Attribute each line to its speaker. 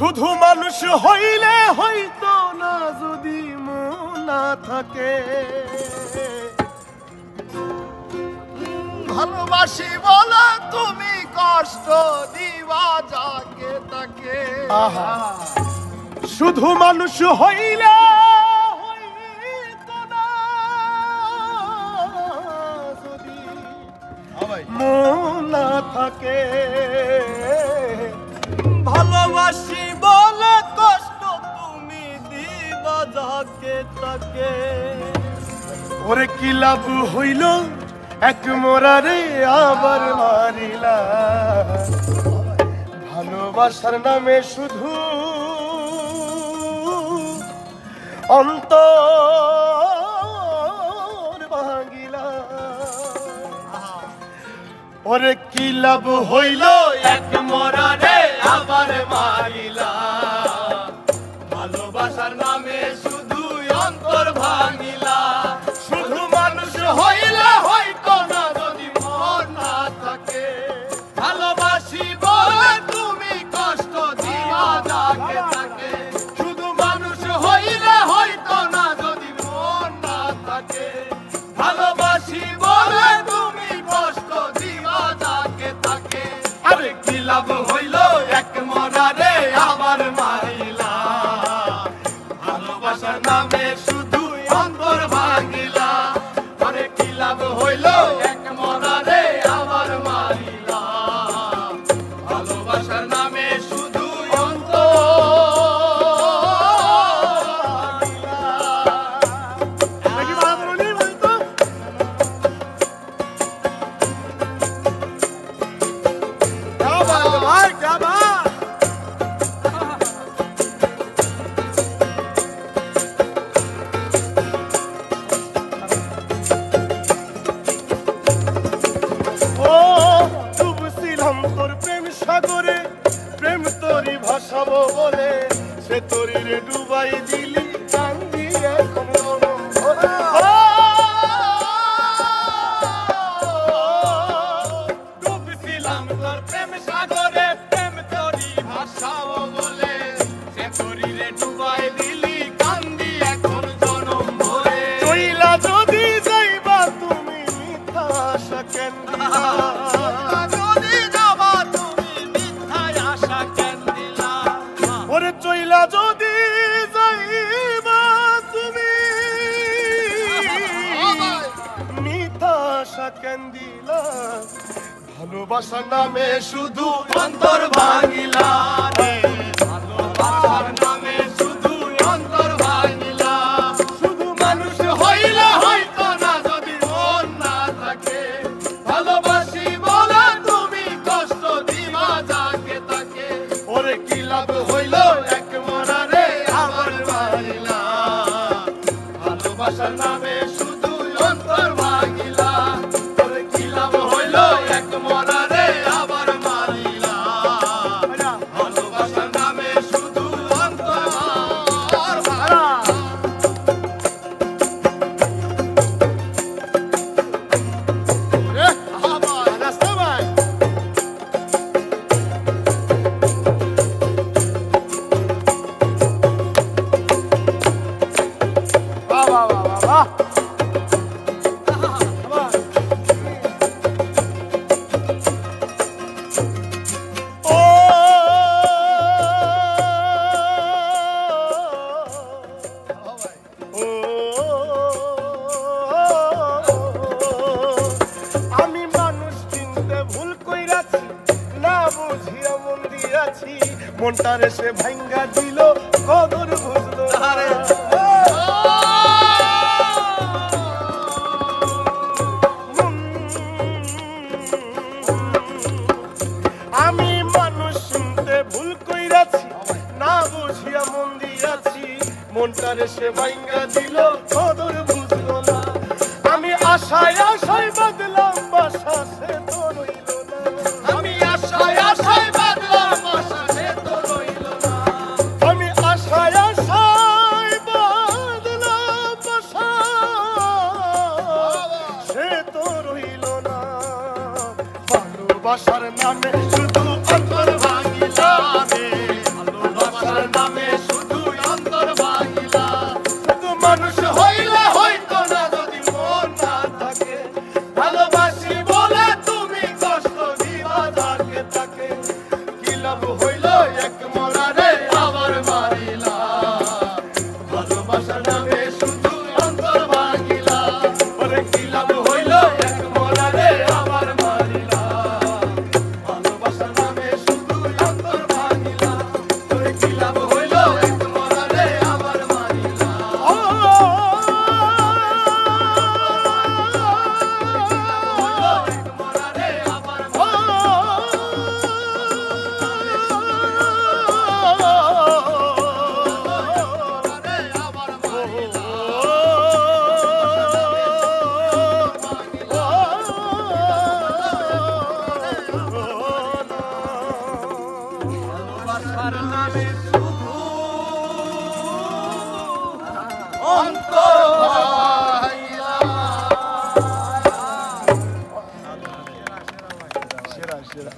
Speaker 1: শুধু মানুষ হইলে হইতো না যদি মন না থাকে।
Speaker 2: ভালোবাসি বলে তুমি কষ্ট দিবা যাকে তাকে।
Speaker 1: শুধু মানুষ হইলে হইতো না যদি মন না থাকে।
Speaker 2: ভালোবাসি বলে কষ্ট তুমি দিবা যাকে তাকে।
Speaker 1: ওরে কি লাভ হইল এক মোরারে আবার মারিলা। ভালোবাসার নামে শুধু অন্তর ভাঙিলা। ওরে কি লাভ হইল
Speaker 2: এক মোরারে আবার মারিলা। ভালোবাসার নামে শুধু অন্তর ভাঙিলা। শুধু মানুষ হইলে হয়তো না যদি মন না থাকে। ভালোবাসি বলে তুমি কষ্ট দিবা যাকে তাকে। শুধু মানুষ হইলে হয়তো না যদি মন না থাকে। ভালোবাসি বলে তুমি কষ্ট দিবা যাকে তাকে। আরে কি লাভ হইল এক মরারে আবার মারিলা। ভালোবাসার নামে শুধু অন্তর ভাঙিলা। আরে কি লাভ হইল এক মরারে আবার মারিলা। ভালোবাসার নামে শুধু অন্তর
Speaker 1: সাগরে প্রেম তোরি ভাসাবো বলে সে তোরি রে ডুবাই দিলি কান্দি এখন
Speaker 2: ডুবছিলাম তোর প্রেম সাগরে প্রেম তোরি ভাসাবো বলে সে তোরি রে ডুবাই দিলি কান্দি এখন জনম ভরে।
Speaker 1: চইলা যদি যাইবা তুমি মিথ্যা আশা কেন দিলা। ওরে চইলা যদি যাইবা তুমি মিথ্যা আশা কেন দিলা। ভালোবাসার নামে শুধু
Speaker 2: অন্তর ভাঙিলা। ভালোবাসার নামে শুধু অন্তর ভাঙিলা। শুধু মানুষ হইলে হয়তো না যদি মন না থাকে। ভালোবাসি বলে তুমি কষ্ট দিবা যাকে তাকে।
Speaker 1: ওরে কি লাভ হইল এক মরারে আবার মারিলা।
Speaker 2: ভালোবাসার নামে শুধু অন্তর ভাঙিলা। ওরে কি লাভ হইল এক মরারে আবার মারিলা। ভালোবাসার নামে শুধু অন্তর ভাঙিলা।
Speaker 1: আমি মানুষ চিনতে ভুল কইরাছি না বুঝিয়া মন দিয়াছি। মনটারে সে ভাঙ্গা দিল কদর বুঝলো না। আমি মানুষ চিনতে ভুল কইরাছি না বুঝিয়া মন দিয়াছি। মনটারে সে ভাঙ্গা দিল কদর বুঝলো না। আমি আশায় আশায় বাদলাম বাসা সে তো রইল না।
Speaker 2: আমি আশায় আশায় বাঁধলাম আশা সে তো রইল না।
Speaker 1: আমি আশায় আশায় বাদলাম বাসা সে তো রইল না। ভালোবাসার নামে শুধু অন্তর ভাঙিলা রে।
Speaker 2: শুধু অন্তর ভাঙিলা।
Speaker 1: সেরা সেরা